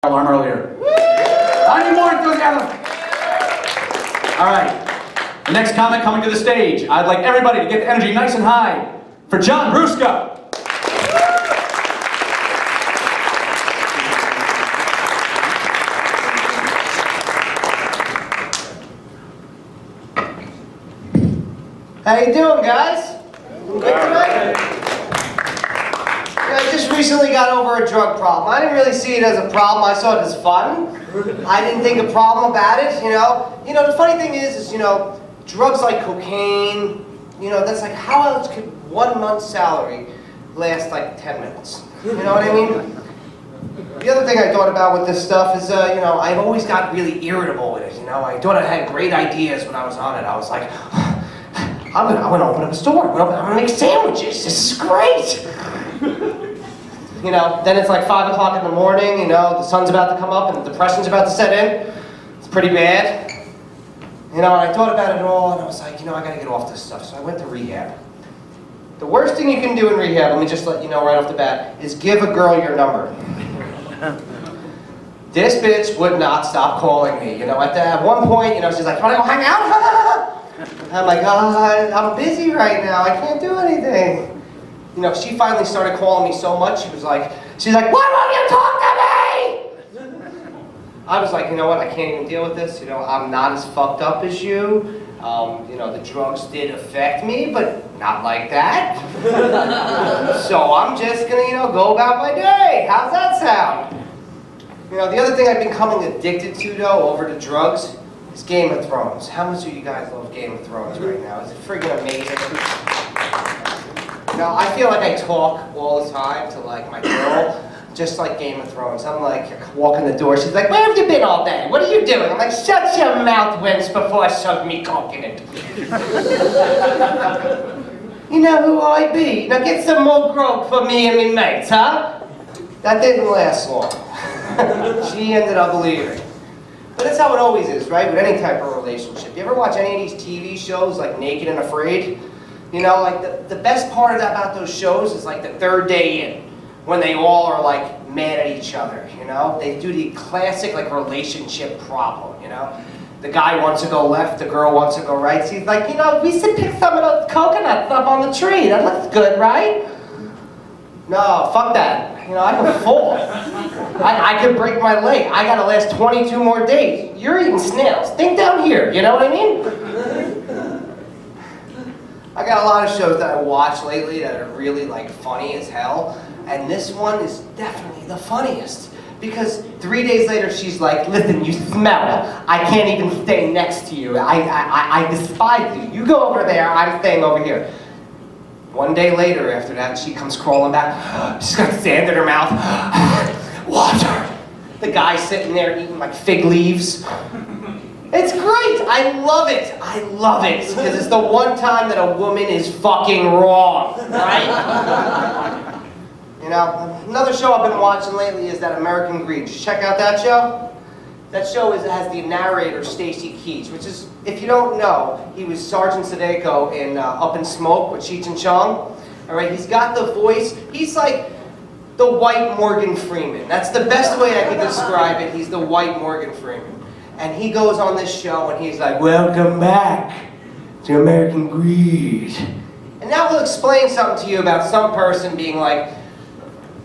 alarm earlier. I need more enthusiasm. All right. The next comic coming to the stage. I'd like everybody to get the energy nice and high for John Brusca. How you doing, guys? Good tonight? I just recently got over a drug problem. I didn't really see it as a problem. I saw it as fun. I didn't think a problem about it, you know. You know, the funny thing is, you know, drugs like cocaine, you know, that's like, how else could 1 month's salary last like 10 minutes? You know what I mean? The other thing I thought about with this stuff is, you know, I've always got really irritable with it, you know. I thought I had great ideas when I was on it. I was like, I'm gonna open up a store. I'm gonna make sandwiches. This is great. You know, then it's like 5 o'clock in the morning, you know, the sun's about to come up and the depression's about to set in. It's pretty bad. You know, and I thought about it all and I was like, you know, I gotta get off this stuff. So I went to rehab. The worst thing you can do in rehab, let me just let you know right off the bat, is give a girl your number. This bitch would not stop calling me. You know, at one point, you know, she's like, wanna go hang out? I'm like, oh, I'm busy right now. I can't do anything. You know, she finally started calling me so much, she's like, why won't you talk to me? I was like, you know what, I can't even deal with this. You know, I'm not as fucked up as you. You know, the drugs did affect me, but not like that. So I'm just gonna, you know, go about my day. How's that sound? You know, the other thing I've been becoming addicted to, though, over to drugs, is Game of Thrones. How much do you guys love Game of Thrones right now? Is it friggin' amazing? You know, I feel like I talk all the time to, like, my girl, just like Game of Thrones. I'm like, walking the door, she's like, where have you been all day? What are you doing? I'm like, shut your mouth, Vince, before I shove me coke in it. You know who I be? Now get some more grog for me and me mates, huh? That didn't last long. She ended up leaving. But that's how it always is, right? With any type of relationship. You ever watch any of these TV shows like Naked and Afraid? You know, like the best part about those shows is like the third day in, when they all are like mad at each other, you know? They do the classic like relationship problem, you know? The guy wants to go left, the girl wants to go right. So he's like, you know, we should pick some of those coconuts up on the tree. That looks good, right? No, fuck that. You know, I can fall. I could break my leg. I gotta last 22 more days. You're eating snails. Think down here, you know what I mean? I got a lot of shows that I watch lately that are really like funny as hell. And this one is definitely the funniest. Because 3 days later she's like, listen, you smell. I can't even stay next to you. I despise you. You go over there, I'm staying over here. 1 day later after that, she comes crawling back. She's got sand in her mouth. Water. The guy's sitting there eating like fig leaves. It's great. I love it. I love it. Because it's the one time that a woman is fucking wrong, right? You know, another show I've been watching lately is that American Greed. Did you check out that show? That show has the narrator, Stacy Keach, which is, if you don't know, he was Sergeant Sudeiko in Up in Smoke with Cheech and Chong. All right, he's got the voice. He's like the white Morgan Freeman. That's the best way I can describe it. He's the white Morgan Freeman. And he goes on this show and he's like, welcome back to American Greed. And now he'll explain something to you about some person being like,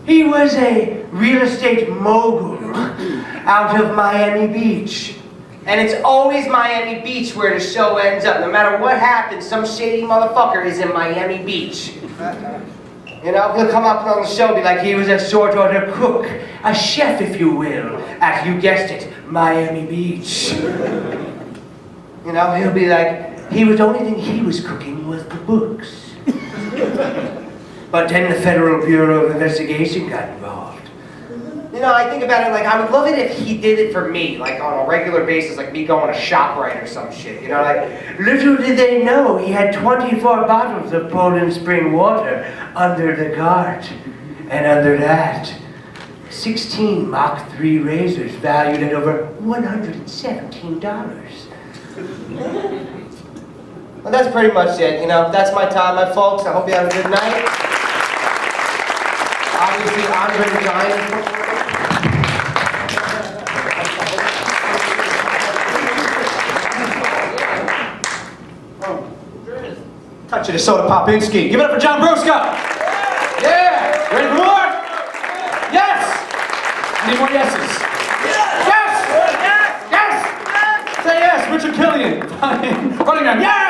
he was a real estate mogul out of Miami Beach. And it's always Miami Beach where the show ends up. No matter what happens, some shady motherfucker is in Miami Beach. You know, he'll come up on the show and be like, he was a sort order cook, a chef, if you will, at, you guessed it, Miami Beach. You know, he'll be like, the only thing he was cooking was the books. But then the Federal Bureau of Investigation got involved. You know, I think about it like, I would love it if he did it for me, like on a regular basis, like me going to ShopRite or some shit. You know, like, little did they know he had 24 bottles of Poland Spring water under the cart. And under that, 16 Mach 3 razors valued at over $117. Well, that's pretty much it. You know, that's my time, my folks. I hope you have a good night. Obviously, Andre the Giant. Touch it, Soda Popinski. Give it up for John Brusca. Yeah. Ready for more? Yes. Any more yeses? Yes. Yes. Yes. Say yes. Richard Killian. Running man. Yes.